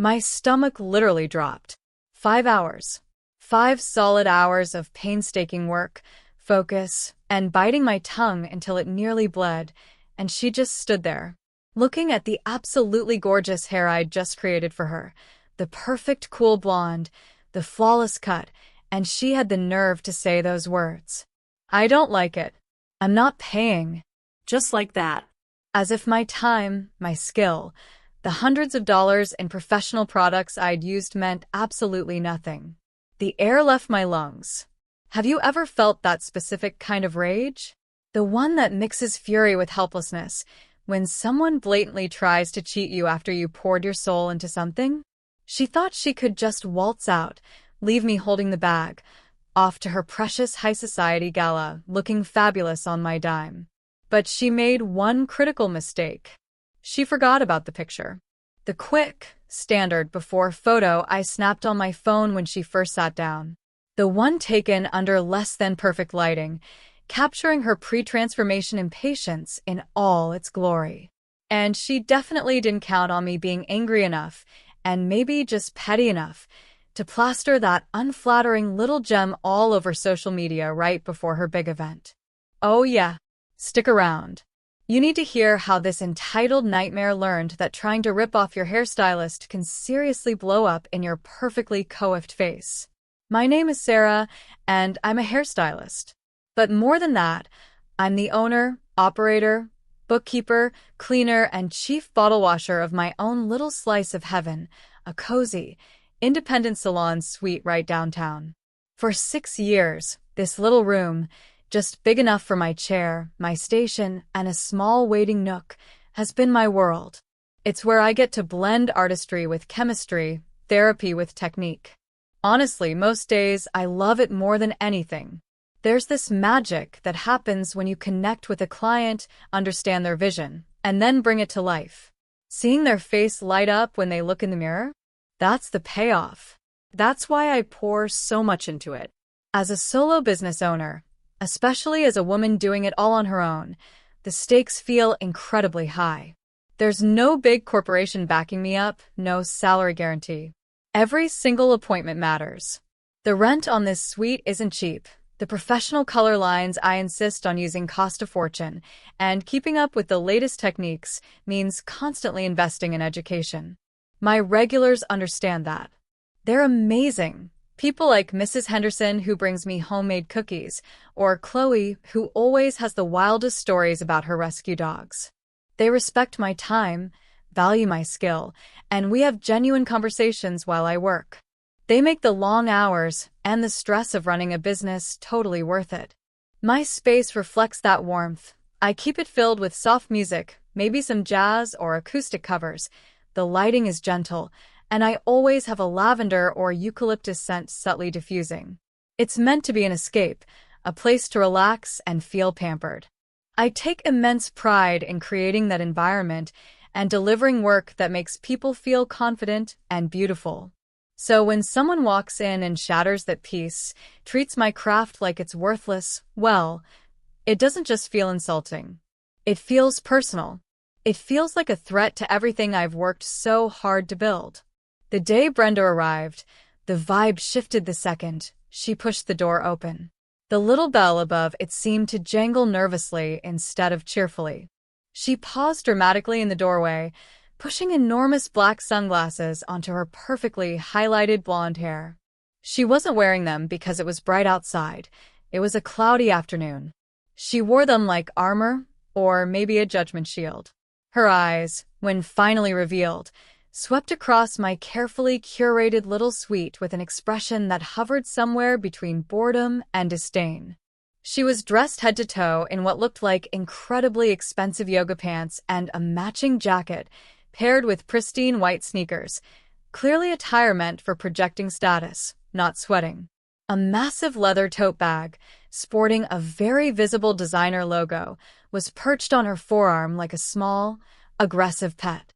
My stomach literally dropped. 5 hours. 5 solid hours of painstaking work, focus, and biting my tongue until it nearly bled, and she just stood there, looking at the absolutely gorgeous hair I'd just created for her. The perfect cool blonde, the flawless cut, and she had the nerve to say those words. "I don't like it. I'm not paying." Just like that. As if my time, my skill, the hundreds of dollars in professional products I'd used meant absolutely nothing. The air left my lungs. Have you ever felt that specific kind of rage? The one that mixes fury with helplessness, when someone blatantly tries to cheat you after you poured your soul into something? She thought she could just waltz out, leave me holding the bag, off to her precious high society gala, looking fabulous on my dime. But she made one critical mistake. She forgot about the picture. The quick, standard before photo I snapped on my phone when she first sat down. The one taken under less than perfect lighting, capturing her pre-transformation impatience in all its glory. And she definitely didn't count on me being angry enough, and maybe just petty enough, to plaster that unflattering little gem all over social media right before her big event. Oh yeah. Stick around. You need to hear how this entitled nightmare learned that trying to rip off your hairstylist can seriously blow up in your perfectly coiffed face. My name is Sarah, and I'm a hairstylist. But more than that, I'm the owner, operator, bookkeeper, cleaner, and chief bottle washer of my own little slice of heaven, a cozy, independent salon suite right downtown. For 6 years, this little room, just big enough for my chair, my station, and a small waiting nook, has been my world. It's where I get to blend artistry with chemistry, therapy with technique. Honestly, most days I love it more than anything. There's this magic that happens when you connect with a client, understand their vision, and then bring it to life. Seeing their face light up when they look in the mirror? That's the payoff. That's why I pour so much into it. As a solo business owner, especially as a woman doing it all on her own, the stakes feel incredibly high. There's no big corporation backing me up, no salary guarantee. Every single appointment matters. The rent on this suite isn't cheap. The professional color lines I insist on using cost a fortune, and keeping up with the latest techniques means constantly investing in education. My regulars understand that. They're amazing. People like Mrs. Henderson, who brings me homemade cookies, or Chloe, who always has the wildest stories about her rescue dogs. They respect my time, value my skill, and we have genuine conversations while I work. They make the long hours and the stress of running a business totally worth it. My space reflects that warmth. I keep it filled with soft music, maybe some jazz or acoustic covers. The lighting is gentle, and I always have a lavender or eucalyptus scent subtly diffusing. It's meant to be an escape, a place to relax and feel pampered. I take immense pride in creating that environment and delivering work that makes people feel confident and beautiful. So when someone walks in and shatters that piece, treats my craft like it's worthless, well, it doesn't just feel insulting. It feels personal. It feels like a threat to everything I've worked so hard to build. The day Brenda arrived, the vibe shifted the second she pushed the door open. The little bell above it seemed to jangle nervously instead of cheerfully. She paused dramatically in the doorway, pushing enormous black sunglasses onto her perfectly highlighted blonde hair. She wasn't wearing them because it was bright outside. It was a cloudy afternoon. She wore them like armor, or maybe a judgment shield. Her eyes, when finally revealed, swept across my carefully curated little suite with an expression that hovered somewhere between boredom and disdain. She was dressed head to toe in what looked like incredibly expensive yoga pants and a matching jacket, paired with pristine white sneakers, clearly attire meant for projecting status, not sweating. A massive leather tote bag, sporting a very visible designer logo, was perched on her forearm like a small, aggressive pet.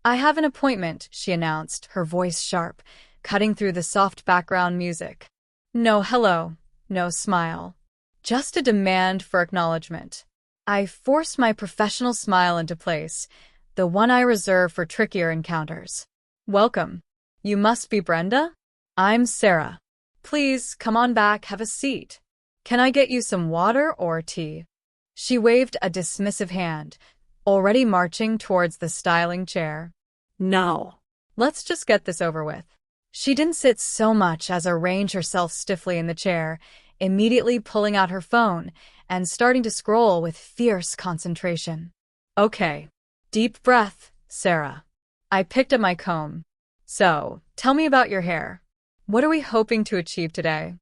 "I have an appointment," she announced, her voice sharp, cutting through the soft background music. No hello, no smile. Just a demand for acknowledgement. I forced my professional smile into place, the one I reserve for trickier encounters. "Welcome." You must be Brenda? I'm Sarah. Please, come on back, have a seat. Can I get you some water or tea? She waved a dismissive hand, already marching towards the styling chair. No. Let's just get this over with. She didn't sit so much as arrange herself stiffly in the chair, immediately pulling out her phone and starting to scroll with fierce concentration. Okay. Deep breath, Sarah. I picked up my comb. So, tell me about your hair. What are we hoping to achieve today?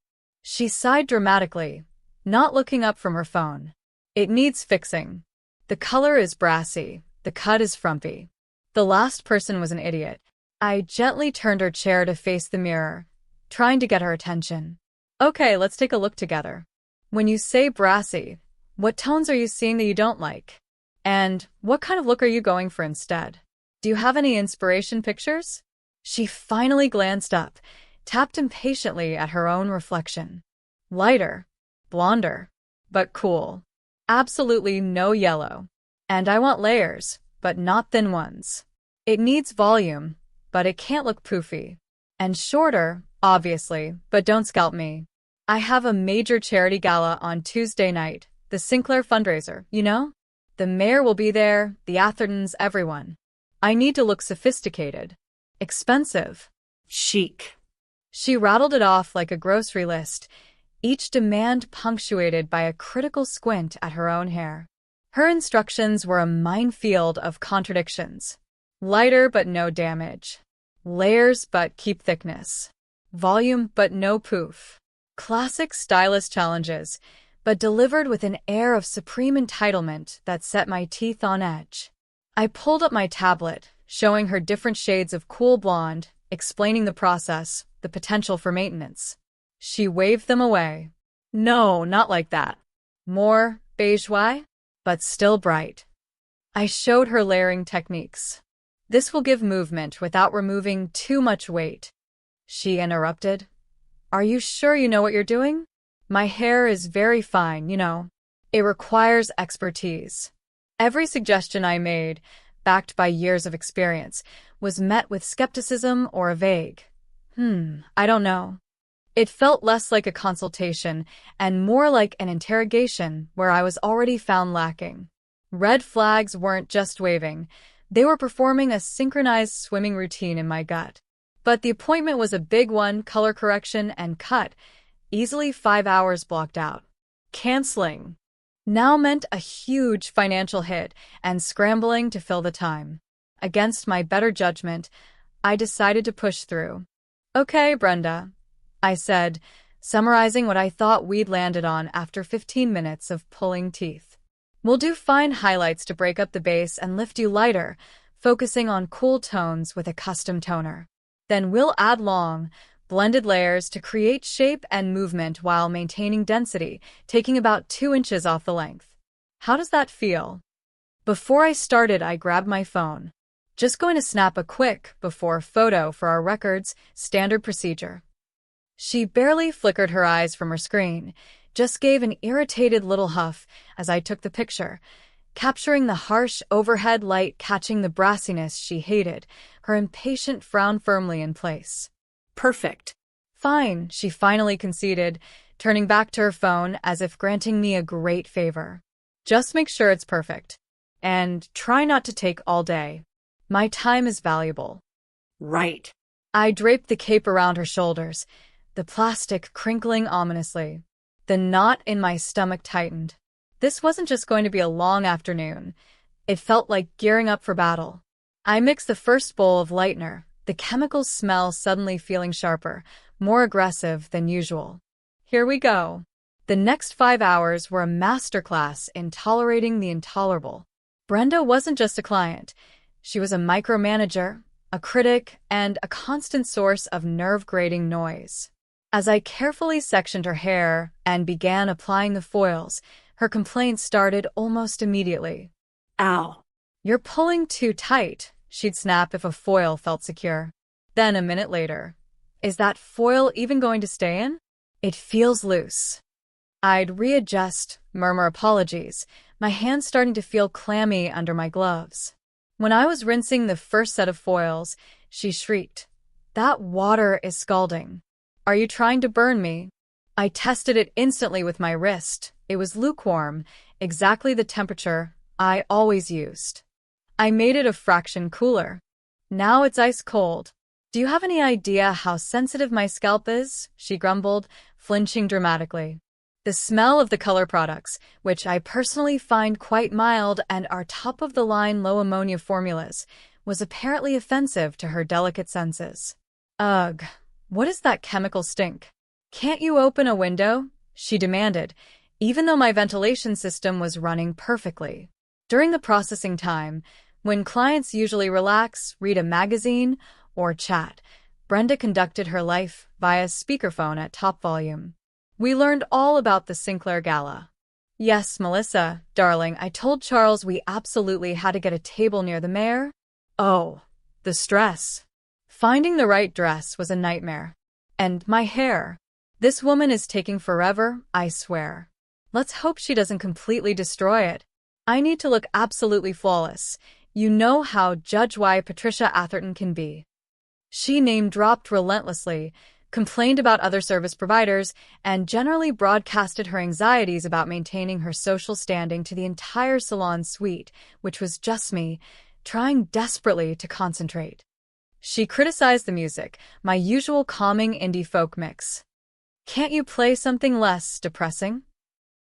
She sighed dramatically, not looking up from her phone. It needs fixing. The color is brassy, the cut is frumpy. The last person was an idiot. I gently turned her chair to face the mirror, trying to get her attention. Okay, let's take a look together. When you say brassy, what tones are you seeing that you don't like? And what kind of look are you going for instead? Do you have any inspiration pictures? She finally glanced up, tapped impatiently at her own reflection. Lighter, blonder, but cool. Absolutely no yellow. And I want layers, but not thin ones. It needs volume, but it can't look poofy. And shorter, obviously, but don't scalp me. I have a major charity gala on Tuesday night, the Sinclair fundraiser, you know? The mayor will be there, the Athertons, everyone. I need to look sophisticated. Expensive. Chic. She rattled it off like a grocery list, each demand punctuated by a critical squint at her own hair. Her instructions were a minefield of contradictions. Lighter but no damage. Layers but keep thickness. Volume but no poof. Classic stylist challenges, but delivered with an air of supreme entitlement that set my teeth on edge. I pulled up my tablet, showing her different shades of cool blonde, explaining the process, the potential for maintenance. She waved them away. No, not like that. More beigey, but still bright. I showed her layering techniques. This will give movement without removing too much weight. She interrupted. Are you sure you know what you're doing? My hair is very fine, you know. It requires expertise. Every suggestion I made, backed by years of experience, was met with skepticism or a vague, I don't know. It felt less like a consultation and more like an interrogation where I was already found lacking. Red flags weren't just waving. They were performing a synchronized swimming routine in my gut. But the appointment was a big one, color correction and cut, easily 5 hours blocked out. Canceling now meant a huge financial hit and scrambling to fill the time. Against my better judgment, I decided to push through. Okay, Brenda, I said, summarizing what I thought we'd landed on after 15 minutes of pulling teeth. We'll do fine highlights to break up the base and lift you lighter, focusing on cool tones with a custom toner. Then we'll add long, blended layers to create shape and movement while maintaining density, taking about 2 inches off the length. How does that feel? Before I started, I grabbed my phone. Just going to snap a quick before photo for our records, standard procedure. She barely flickered her eyes from her screen, just gave an irritated little huff as I took the picture, capturing the harsh overhead light catching the brassiness she hated, her impatient frown firmly in place. Perfect. Fine, she finally conceded, turning back to her phone as if granting me a great favor. Just make sure it's perfect. And try not to take all day. My time is valuable. Right. I draped the cape around her shoulders, the plastic crinkling ominously. The knot in my stomach tightened. This wasn't just going to be a long afternoon. It felt like gearing up for battle. I mixed the first bowl of lightener, the chemical smell suddenly feeling sharper, more aggressive than usual. Here we go. The next 5 hours were a masterclass in tolerating the intolerable. Brenda wasn't just a client. She was a micromanager, a critic, and a constant source of nerve-grating noise. As I carefully sectioned her hair and began applying the foils, her complaints started almost immediately. Ow. You're pulling too tight, she'd snap if a foil felt secure. Then a minute later, is that foil even going to stay in? It feels loose. I'd readjust, murmur apologies, my hands starting to feel clammy under my gloves. When I was rinsing the first set of foils, she shrieked. That water is scalding. Are you trying to burn me? I tested it instantly with my wrist. It was lukewarm, exactly the temperature I always used. I made it a fraction cooler. Now it's ice cold. Do you have any idea how sensitive my scalp is? She grumbled, flinching dramatically. The smell of the color products, which I personally find quite mild and are top-of-the-line low-ammonia formulas, was apparently offensive to her delicate senses. Ugh, what is that chemical stink? Can't you open a window? She demanded, even though my ventilation system was running perfectly. During the processing time, when clients usually relax, read a magazine, or chat, Brenda conducted her life via speakerphone at top volume. We learned all about the Sinclair Gala. Yes, Melissa, darling, I told Charles we absolutely had to get a table near the mayor. Oh, the stress. Finding the right dress was a nightmare. And my hair. This woman is taking forever, I swear. Let's hope she doesn't completely destroy it. I need to look absolutely flawless. You know how Judge Patricia Atherton can be. She name-dropped relentlessly, complained about other service providers, and generally broadcasted her anxieties about maintaining her social standing to the entire Salon suite, which was just me, trying desperately to concentrate. She criticized the music, my usual calming indie folk mix. Can't you play something less depressing?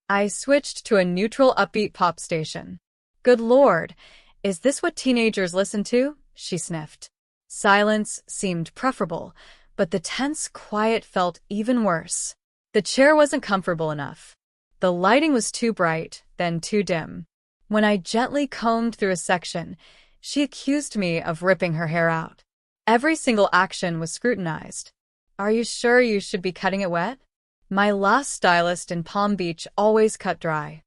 I switched to a neutral upbeat pop station. Good Lord, is this what teenagers listen to? She sniffed. Silence seemed preferable, but the tense quiet felt even worse. The chair wasn't comfortable enough. The lighting was too bright, then too dim. When I gently combed through a section, she accused me of ripping her hair out. Every single action was scrutinized. Are you sure you should be cutting it wet? My last stylist in Palm Beach always cut dry.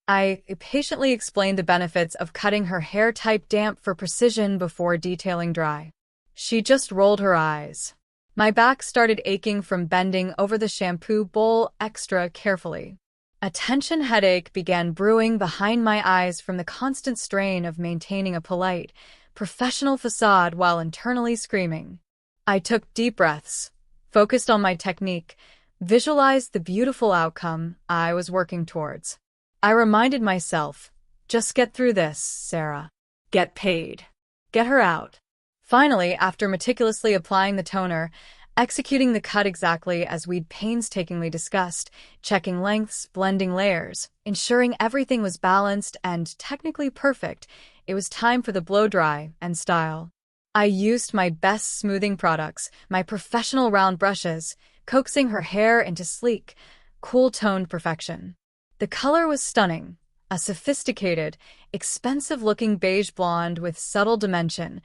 I patiently explained the benefits of cutting her hair type damp for precision before detailing dry. She just rolled her eyes. My back started aching from bending over the shampoo bowl extra carefully. A tension headache began brewing behind my eyes from the constant strain of maintaining a polite, professional facade while internally screaming. I took deep breaths, focused on my technique, visualized the beautiful outcome I was working towards. I reminded myself, just get through this, Sarah. Get paid. Get her out. Finally, after meticulously applying the toner, executing the cut exactly as we'd painstakingly discussed, checking lengths, blending layers, ensuring everything was balanced and technically perfect, it was time for the blow-dry and style. I used my best smoothing products, my professional round brushes, coaxing her hair into sleek, cool-toned perfection. The color was stunning, a sophisticated, expensive-looking beige blonde with subtle dimension,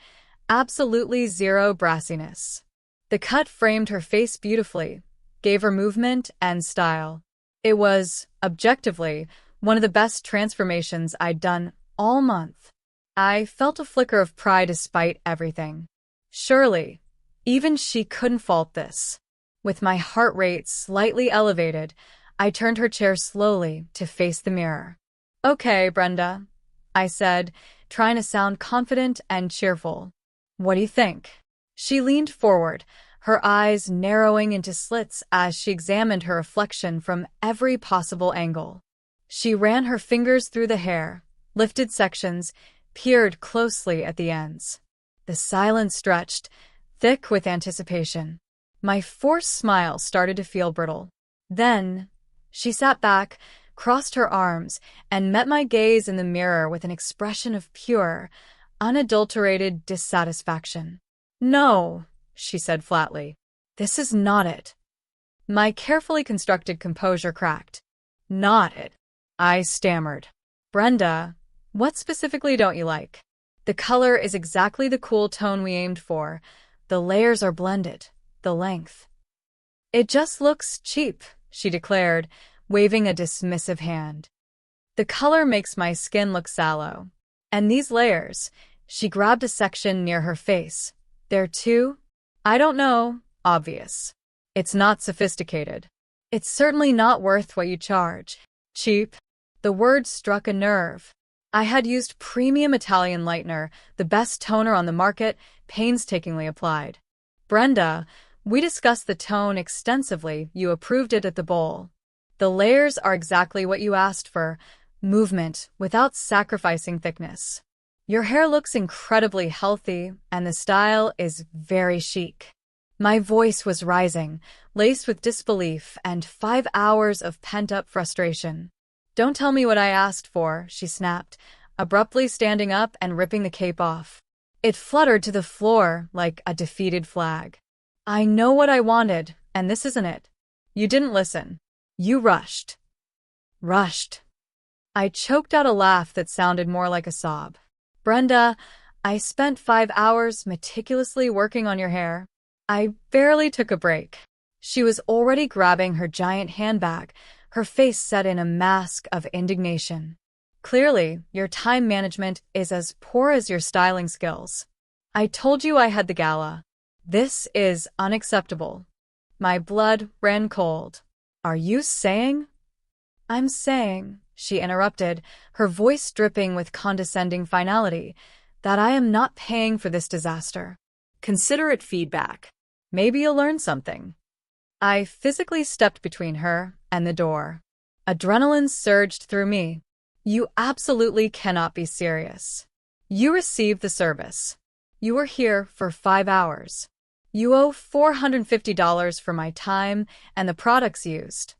absolutely zero brassiness. The cut framed her face beautifully, gave her movement and style. It was, objectively, one of the best transformations I'd done all month. I felt a flicker of pride despite everything. Surely, even she couldn't fault this. With my heart rate slightly elevated, I turned her chair slowly to face the mirror. Okay, Brenda, I said, trying to sound confident and cheerful. What do you think? She leaned forward, her eyes narrowing into slits as she examined her reflection from every possible angle. She ran her fingers through the hair, lifted sections, peered closely at the ends. The silence stretched, thick with anticipation. My forced smile started to feel brittle. Then, she sat back, crossed her arms, and met my gaze in the mirror with an expression of pure, unadulterated dissatisfaction. No, she said flatly. This is not it. My carefully constructed composure cracked. Not it. I stammered. Brenda, what specifically don't you like? The color is exactly the cool tone we aimed for. The layers are blended. The length. It just looks cheap, she declared, waving a dismissive hand. The color makes my skin look sallow. And these layers, she grabbed a section near her face. They're too, I don't know, obvious. It's not sophisticated. It's certainly not worth what you charge. Cheap. The word struck a nerve. I had used premium Italian lightener, the best toner on the market, painstakingly applied. Brenda, we discussed the tone extensively. You approved it at the bowl. The layers are exactly what you asked for. Movement without sacrificing thickness. Your hair looks incredibly healthy, and the style is very chic. My voice was rising, laced with disbelief and 5 hours of pent-up frustration. Don't tell me what I asked for, she snapped, abruptly standing up and ripping the cape off. It fluttered to the floor like a defeated flag. I know what I wanted, and this isn't it. You didn't listen. You rushed. Rushed. I choked out a laugh that sounded more like a sob. Brenda, I spent 5 hours meticulously working on your hair. I barely took a break. She was already grabbing her giant handbag, her face set in a mask of indignation. Clearly, your time management is as poor as your styling skills. I told you I had the gala. This is unacceptable. My blood ran cold. Are you saying? I'm saying, she interrupted, her voice dripping with condescending finality, that I am not paying for this disaster. Consider it feedback. Maybe you'll learn something. I physically stepped between her and the door. Adrenaline surged through me. You absolutely cannot be serious. You received the service. You were here for 5 hours. You owe $450 for my time and the products used.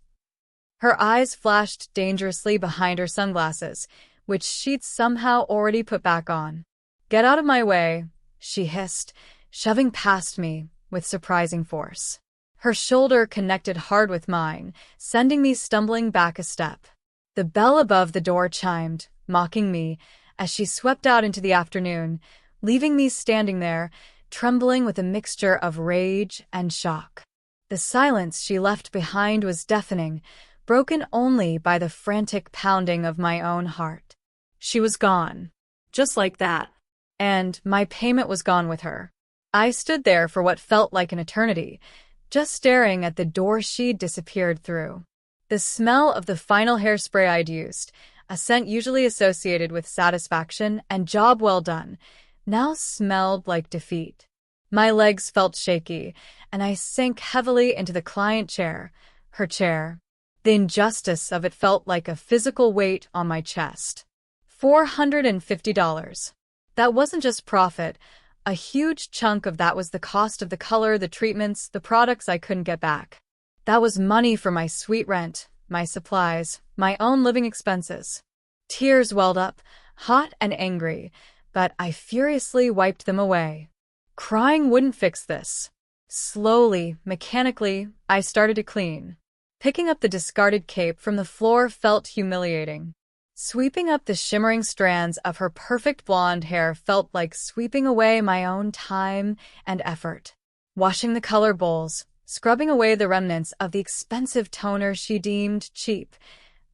Her eyes flashed dangerously behind her sunglasses, which she'd somehow already put back on. Get out of my way, she hissed, shoving past me with surprising force. Her shoulder connected hard with mine, sending me stumbling back a step. The bell above the door chimed, mocking me, as she swept out into the afternoon, leaving me standing there, trembling with a mixture of rage and shock. The silence she left behind was deafening, broken only by the frantic pounding of my own heart. She was gone. Just like that. And my payment was gone with her. I stood there for what felt like an eternity, just staring at the door she'd disappeared through. The smell of the final hairspray I'd used, a scent usually associated with satisfaction and job well done, now smelled like defeat. My legs felt shaky, and I sank heavily into the client chair, her chair. The injustice of it felt like a physical weight on my chest. $450. That wasn't just profit. A huge chunk of that was the cost of the color, the treatments, the products I couldn't get back. That was money for my sweet rent, my supplies, my own living expenses. Tears welled up, hot and angry, but I furiously wiped them away. Crying wouldn't fix this. Slowly, mechanically, I started to clean. Picking up the discarded cape from the floor felt humiliating. Sweeping up the shimmering strands of her perfect blonde hair felt like sweeping away my own time and effort. Washing the color bowls, scrubbing away the remnants of the expensive toner she deemed cheap.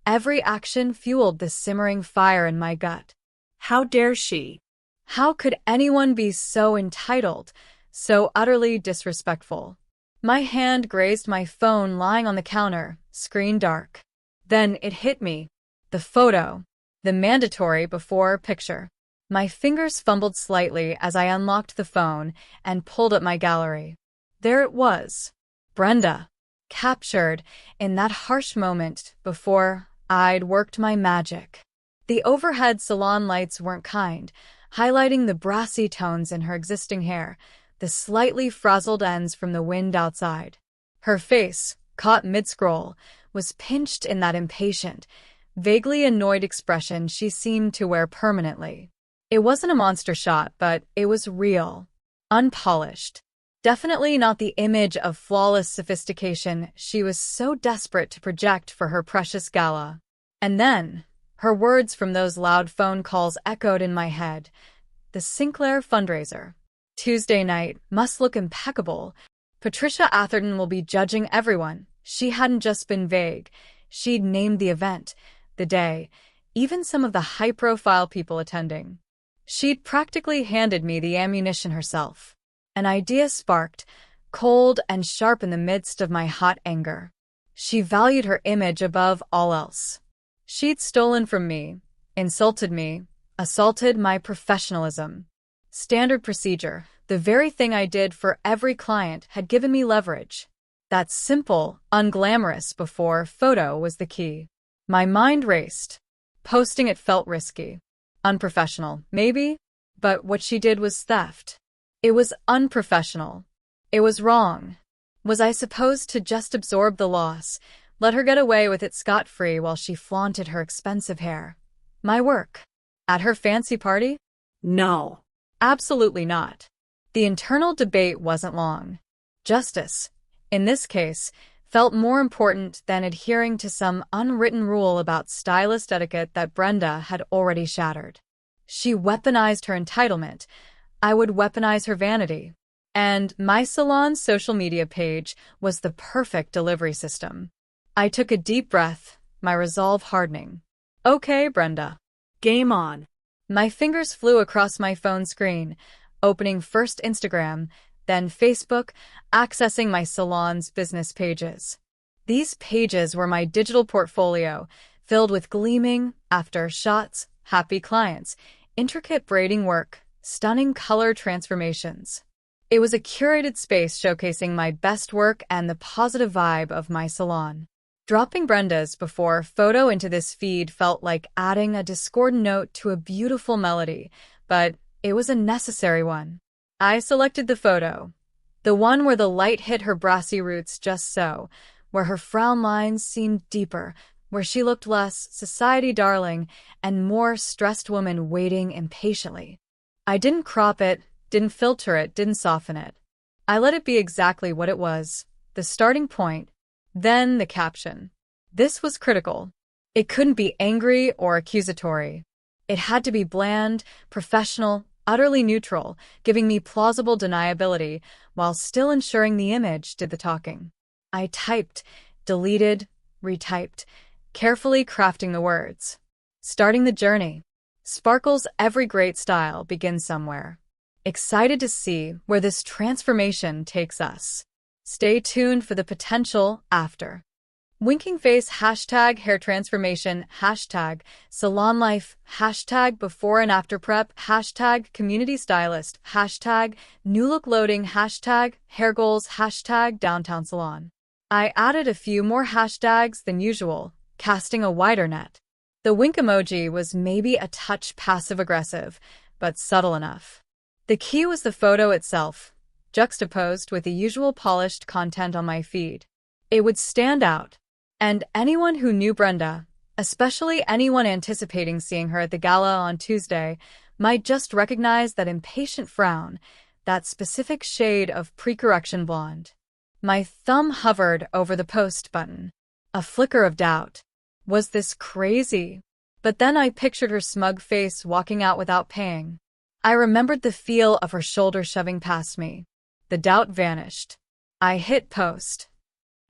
Every action fueled the simmering fire in my gut. How dare she? How could anyone be so entitled, so utterly disrespectful? My hand grazed my phone lying on the counter, screen dark. Then it hit me. The photo. The mandatory before picture. My fingers fumbled slightly as I unlocked the phone and pulled up my gallery. There it was. Brenda. Captured in that harsh moment before I'd worked my magic. The overhead salon lights weren't kind, highlighting the brassy tones in her existing hair, the slightly frazzled ends from the wind outside. Her face, caught mid-scroll, was pinched in that impatient, vaguely annoyed expression she seemed to wear permanently. It wasn't a monster shot, but it was real. Unpolished. Definitely not the image of flawless sophistication she was so desperate to project for her precious gala. And then, her words from those loud phone calls echoed in my head. The Sinclair fundraiser. Tuesday night, must look impeccable. Patricia Atherton will be judging everyone. She hadn't just been vague. She'd named the event, the day, even some of the high-profile people attending. She'd practically handed me the ammunition herself. An idea sparked, cold and sharp in the midst of my hot anger. She valued her image above all else. She'd stolen from me, insulted me, assaulted my professionalism. Standard procedure. The very thing I did for every client had given me leverage. That simple, unglamorous before photo was the key. My mind raced. Posting it felt risky. Unprofessional, maybe, but what she did was theft. It was unprofessional. It was wrong. Was I supposed to just absorb the loss, let her get away with it scot-free while she flaunted her expensive hair? My work. At her fancy party? No. Absolutely not. The internal debate wasn't long. Justice, in this case, felt more important than adhering to some unwritten rule about stylist etiquette that Brenda had already shattered. She weaponized her entitlement. I would weaponize her vanity. And my salon's social media page was the perfect delivery system. I took a deep breath, my resolve hardening. Okay, Brenda. Game on. My fingers flew across my phone screen, opening first Instagram, then Facebook, accessing my salon's business pages. These pages were my digital portfolio, filled with gleaming, after shots, happy clients, intricate braiding work, stunning color transformations. It was a curated space showcasing my best work and the positive vibe of my salon. Dropping Brenda's before photo into this feed felt like adding a discordant note to a beautiful melody, but it was a necessary one. I selected the photo, the one where the light hit her brassy roots just so, where her frown lines seemed deeper, where she looked less society darling and more stressed woman waiting impatiently. I didn't crop it, didn't filter it, didn't soften it. I let it be exactly what it was, the starting point, then the caption. This was critical. It couldn't be angry or accusatory. It had to be bland, professional, utterly neutral, giving me plausible deniability while still ensuring the image did the talking. I typed, deleted, retyped, carefully crafting the words. Starting the journey. Sparkle's every great style begins somewhere. Excited to see where this transformation takes us. Stay tuned for the potential after. Winking face, hashtag hair transformation, hashtag salon life, hashtag before and after prep, hashtag community stylist, hashtag new look loading, hashtag hair goals, hashtag downtown salon. I added a few more hashtags than usual, casting a wider net. The wink emoji was maybe a touch passive-aggressive, but subtle enough. The key was the photo itself, juxtaposed with the usual polished content on my feed. It would stand out. And anyone who knew Brenda, especially anyone anticipating seeing her at the gala on Tuesday, might just recognize that impatient frown, that specific shade of pre-correction blonde. My thumb hovered over the post button. A flicker of doubt. Was this crazy? But then I pictured her smug face walking out without paying. I remembered the feel of her shoulder shoving past me. The doubt vanished. I hit post.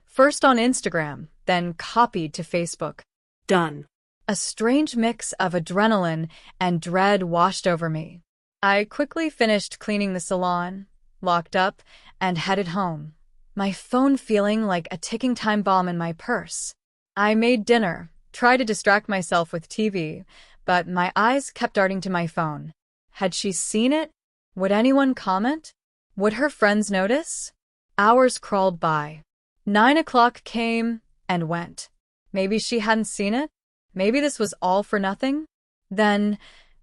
First on Instagram, then copied to Facebook. Done. A strange mix of adrenaline and dread washed over me. I quickly finished cleaning the salon, locked up, and headed home, my phone feeling like a ticking time bomb in my purse. I made dinner, tried to distract myself with TV, but my eyes kept darting to my phone. Had she seen it? Would anyone comment? Would her friends notice? Hours crawled by. 9 o'clock came and went. Maybe she hadn't seen it? Maybe this was all for nothing? Then,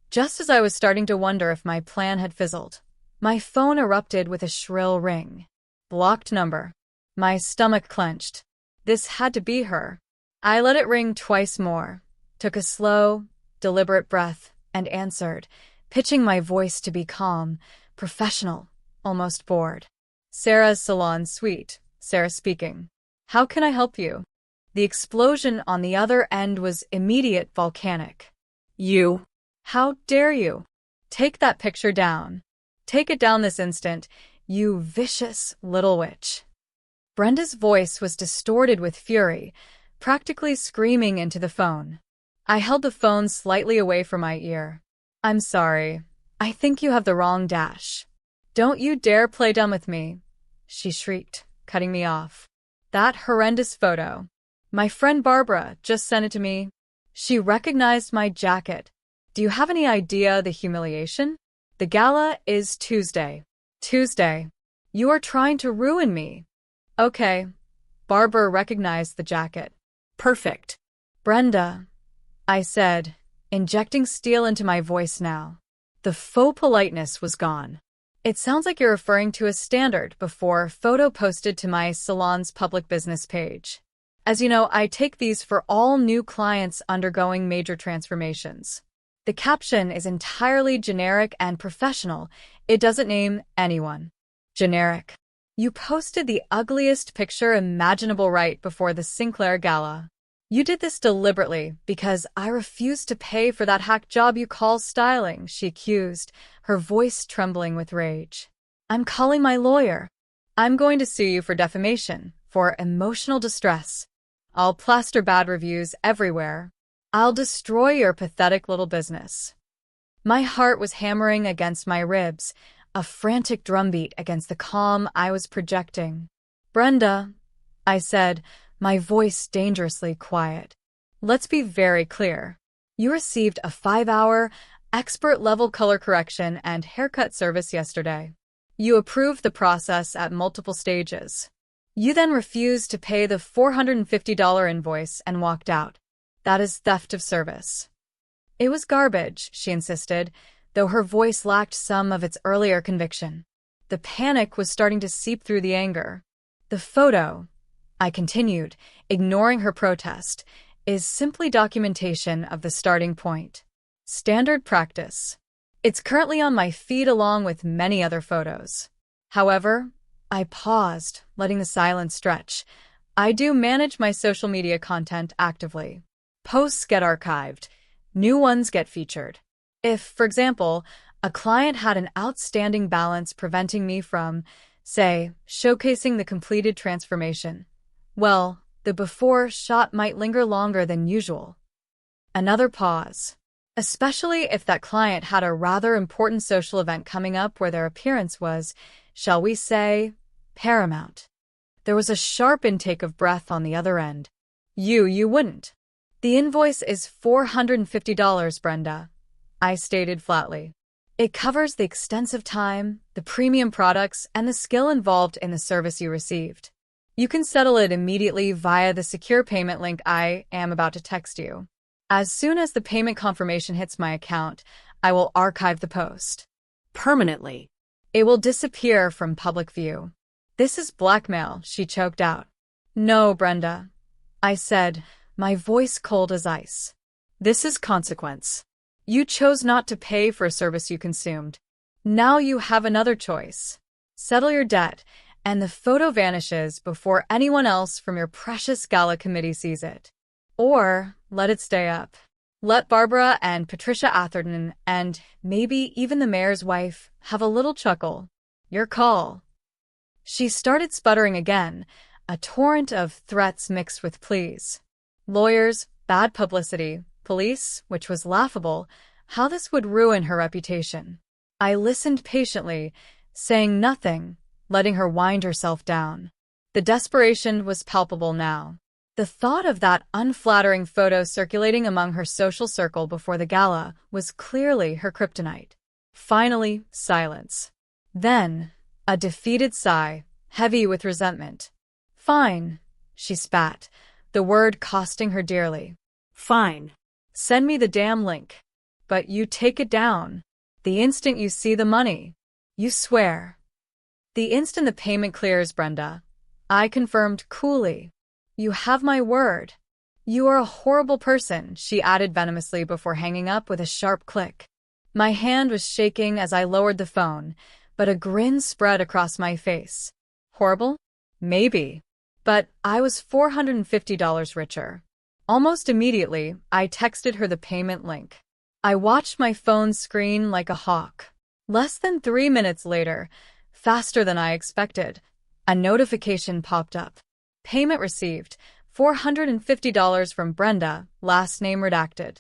just as I was starting to wonder if my plan had fizzled, my phone erupted with a shrill ring. Blocked number. My stomach clenched. This had to be her. I let it ring twice more, took a slow, deliberate breath, and answered, pitching my voice to be calm, professional, almost bored. Sarah's salon suite. Sarah speaking. How can I help you? The explosion on the other end was immediate, volcanic. You. How dare you? Take that picture down. Take it down this instant, you vicious little witch. Brenda's voice was distorted with fury, practically screaming into the phone. I held the phone slightly away from my ear. I'm sorry. I think you have the wrong dash. Don't you dare play dumb with me, she shrieked, cutting me off. That horrendous photo. My friend Barbara just sent it to me. She recognized my jacket. Do you have any idea the humiliation? The gala is Tuesday. Tuesday. You are trying to ruin me. Okay. Barbara recognized the jacket. Perfect. Brenda, I said, injecting steel into my voice now. The faux politeness was gone. It sounds like you're referring to a standard before photo posted to my Salon's public business page. As you know, I take these for all new clients undergoing major transformations. The caption is entirely generic and professional. It doesn't name anyone. Generic. You posted the ugliest picture imaginable right before the Sinclair Gala. You did this deliberately because I refused to pay for that hack job you call styling, she accused, her voice trembling with rage. I'm calling my lawyer. I'm going to sue you for defamation, for emotional distress. I'll plaster bad reviews everywhere. I'll destroy your pathetic little business. My heart was hammering against my ribs, a frantic drumbeat against the calm I was projecting. Brenda, I said, my voice dangerously quiet. Let's be very clear. You received a 5-hour, expert-level color correction and haircut service yesterday. You approved the process at multiple stages. You then refused to pay the $450 invoice and walked out. That is theft of service. It was garbage, she insisted, though her voice lacked some of its earlier conviction. The panic was starting to seep through the anger. The photo, I continued, ignoring her protest, is simply documentation of the starting point. Standard practice. It's currently on my feed along with many other photos. However, I paused, letting the silence stretch. I do manage my social media content actively. Posts get archived. New ones get featured. If, for example, a client had an outstanding balance preventing me from, say, showcasing the completed transformation, well, the before shot might linger longer than usual. Another pause. Especially if that client had a rather important social event coming up where their appearance was, shall we say, paramount. There was a sharp intake of breath on the other end. You wouldn't. The invoice is $450, Brenda, I stated flatly. It covers the extensive time, the premium products, and the skill involved in the service you received. You can settle it immediately via the secure payment link I am about to text you. As soon as the payment confirmation hits my account, I will archive the post. Permanently. It will disappear from public view. This is blackmail, she choked out. No, Brenda, I said, my voice cold as ice. This is consequence. You chose not to pay for a service you consumed. Now you have another choice. Settle your debt, and the photo vanishes before anyone else from your precious gala committee sees it. Or let it stay up. Let Barbara and Patricia Atherton and maybe even the mayor's wife have a little chuckle. Your call. She started sputtering again, a torrent of threats mixed with pleas. Lawyers, bad publicity, police, which was laughable, how this would ruin her reputation. I listened patiently, saying nothing, letting her wind herself down. The desperation was palpable now. The thought of that unflattering photo circulating among her social circle before the gala was clearly her kryptonite. Finally, silence. Then, a defeated sigh, heavy with resentment. Fine, she spat, the word costing her dearly. Fine. Send me the damn link. But you take it down. The instant you see the money. You swear. The instant the payment clears, Brenda. I confirmed coolly. You have my word. You are a horrible person, she added venomously before hanging up with a sharp click. My hand was shaking as I lowered the phone, but a grin spread across my face. Horrible? Maybe. But I was $450 richer. Almost immediately, I texted her the payment link. I watched my phone screen like a hawk. Less than 3 minutes later, faster than I expected, a notification popped up. Payment received, $450 from Brenda, last name redacted.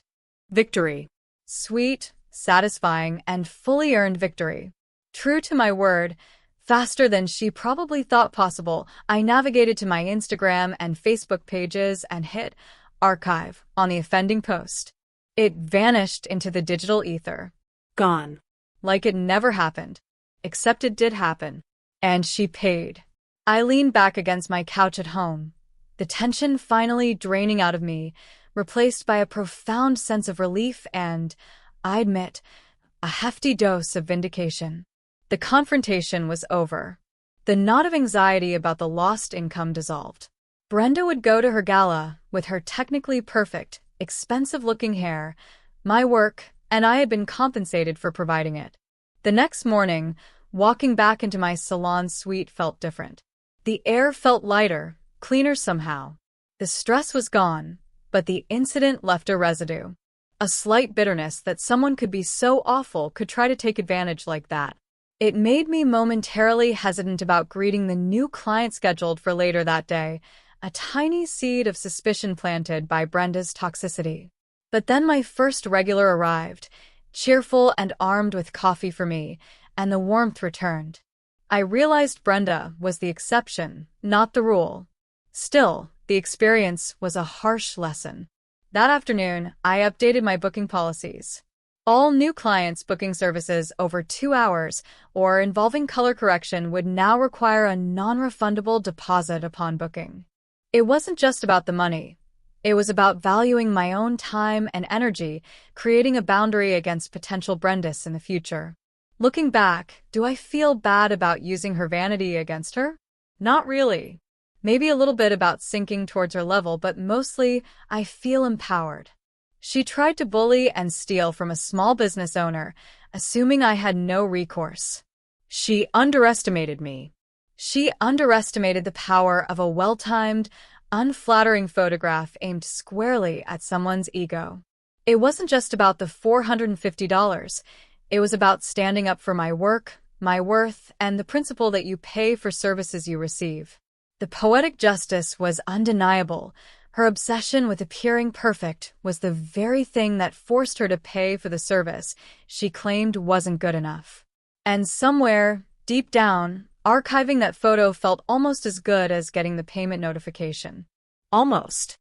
Victory. Sweet, satisfying, and fully earned victory. True to my word, faster than she probably thought possible, I navigated to my Instagram and Facebook pages and hit archive on the offending post. It vanished into the digital ether. Gone. Like it never happened. except it did happen. And she paid. I leaned back against my couch at home, the tension finally draining out of me, replaced by a profound sense of relief and, I admit, a hefty dose of vindication. The confrontation was over. The knot of anxiety about the lost income dissolved. Brenda would go to her gala with her technically perfect, expensive-looking hair, my work, and I had been compensated for providing it. The next morning, walking back into my salon suite felt different. The air felt lighter, cleaner somehow. The stress was gone, but the incident left a residue. A slight bitterness that someone could be so awful could try to take advantage like that. It made me momentarily hesitant about greeting the new client scheduled for later that day, a tiny seed of suspicion planted by Brenda's toxicity. But then my first regular arrived, cheerful and armed with coffee for me, and the warmth returned. I realized Brenda was the exception, not the rule. Still, the experience was a harsh lesson. That afternoon, I updated my booking policies. All new clients booking services over 2 hours or involving color correction would now require a non-refundable deposit upon booking. It wasn't just about the money. It was about valuing my own time and energy, creating a boundary against potential Brendas in the future. Looking back, do I feel bad about using her vanity against her? Not really. Maybe a little bit about sinking towards her level, but mostly I feel empowered. She tried to bully and steal from a small business owner, assuming I had no recourse. She underestimated me. She underestimated the power of a well-timed, unflattering photograph aimed squarely at someone's ego. It wasn't just about the $450. It was about standing up for my work, my worth, and the principle that you pay for services you receive. The poetic justice was undeniable. Her obsession with appearing perfect was the very thing that forced her to pay for the service she claimed wasn't good enough. And somewhere, deep down, archiving that photo felt almost as good as getting the payment notification. Almost.